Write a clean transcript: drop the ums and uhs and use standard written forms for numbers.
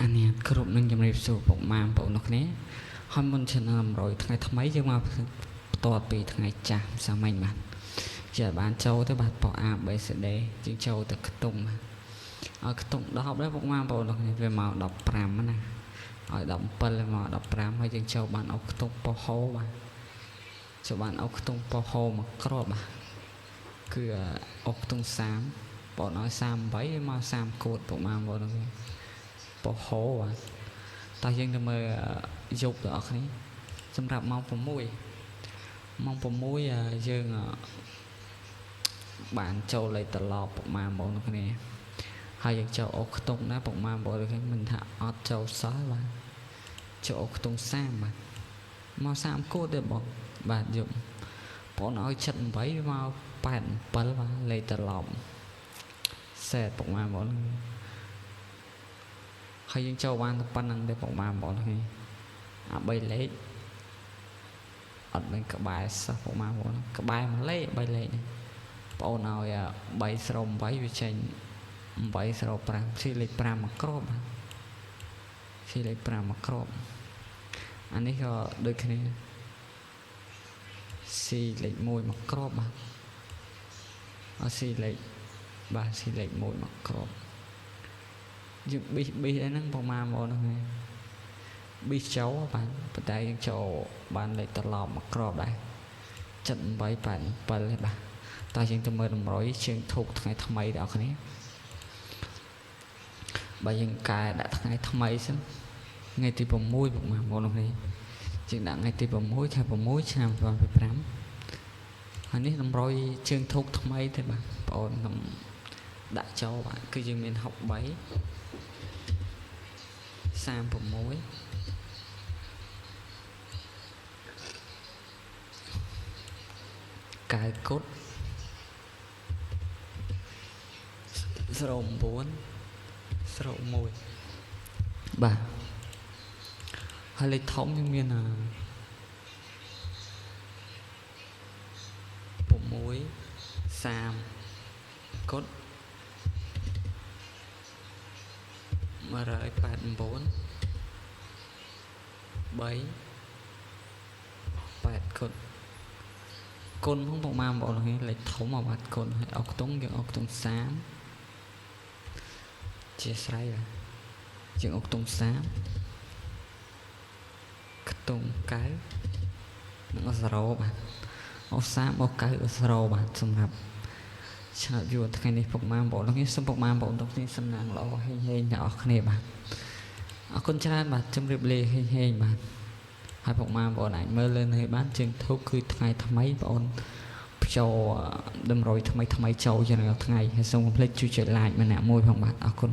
anh emគ្រប់នឹងជំរាបសួរពុកម៉ាបងប្អូនគ្នាហើយមុនឆ្នាំ100ថ្ងៃថ្មីយើងមកបន្ទាប់ពីថ្ងៃចាស់សាមញ្ញបាទជាបានចូលទៅបាទបោះ ABCD ជាងចូលទៅខ្ទង់បាទឲ្យខ្ទង់10ដែរពុកម៉ាបងប្អូនគ្នាវាមក15ណាឲ្យ17មក15ហើយយើងចូលបានអុកខ្ទង់ប៉ោហោបាទចូលបានអុកខ្ទង់ប៉ោហោមកក្របបាទគឺអុកខ្ទង់30បងឲ្យ38មក30គួតពុកម៉ាបងប្អូនគ្នាប៉ោហោបាទតោះយើងទៅមើលយប់ដល់គ្នាសម្រាប់ម៉ោង6យើងបានចូលលេខត្រឡប់ពុកម៉ាបងប្អូនគ្នាហើយយើងចូលអុកខ្ទង់ណាពុកម៉ាបងប្អូនគ្នាមិនថាអត់ចូលសោះបាទចូលអុកខ្ទង់30បាទមក30គួតទេបងបាទយប់បងឲ្យ78មក87បាទលេខត្រឡប់សេតពុកម៉ាបងប្អូនហើយយើងចូលបានតែប៉ុណ្្នឹងទេពុកម៉ាបងប្អូនគ្នាអា3លេខអត់មានក្បែរសោះពុកម៉ាបងប្អូនក្បែរមួយលេខ3លេខនេះបងអូនឲ្យ308វាចេញ805ស៊ីលេខ5មកគ្របបាទស៊ីលេខ5មកគ្របអានេះក៏ដូចគ្នាស៊ីលេខ1មកគ្របបាទអត់ស៊ីលេខបាទស៊ីលេខ1មកគ្របយើងប៊ីសហ្នឹងប្រហែលមកហ្នឹងប៊ីសចូលបាទប៉ុន្តែយើងចូលបានលេខត្រឡប់មកគ្របដែរ78 87ទេបាទតើយើងទៅមើលតម្រុយជាងធូបថ្ងៃថ្មីដល់គ្នាបើយើងកែដាក់ថ្ងៃថ្មីសិនថ្ងៃទី6ពុកម៉ាបងប្អូនគ្នាជាងដាក់ថ្ងៃទី6ខែ6ឆ្នាំ2025ហើយនេះតម្រុយជើងធូបថ្មីទេបាទបងប្អូនខ្ញុំដាក់ចូលបាទគឺយើងមាន63 36កៅកុដ09 01បាទហើយលេខធំយើងមាន6 30កុដ189 3 8កុដគុណផងពុកម៉ាបងប្អូនលេខធំមកបាទគុណហើយអុកខ្ទង់យើងអុកខ្ទង់30ជាស្រ័យបាទយើងអុកខ្ទង់30ខ្ទង់9និងអ0បាទអុក30អុក9អ0បាទសម្រាប់ឆ្នោតយួនថ្ងៃនេះពុកម៉ាបងប្អូនគ្នាសូមពុកម៉ាបងប្អូនទាំងគ្នាសំណាងល្អហេងទាំងអស់គ្នាបាទអរគុណច្រើនបាទជម្រាបលាហេងបាទហើយពុកម៉ាបងប្អូនអាចមើលលើនេះបានជើងធូបគឺថ្ងៃថ្មីបងប្អូនចូលតម្រុយថ្មីចូលយ៉ាងរាល់ថ្ងៃហើយសូមកុំភ្លេចជួយចុច like ម្នាក់មួយផងបាទអរគុណ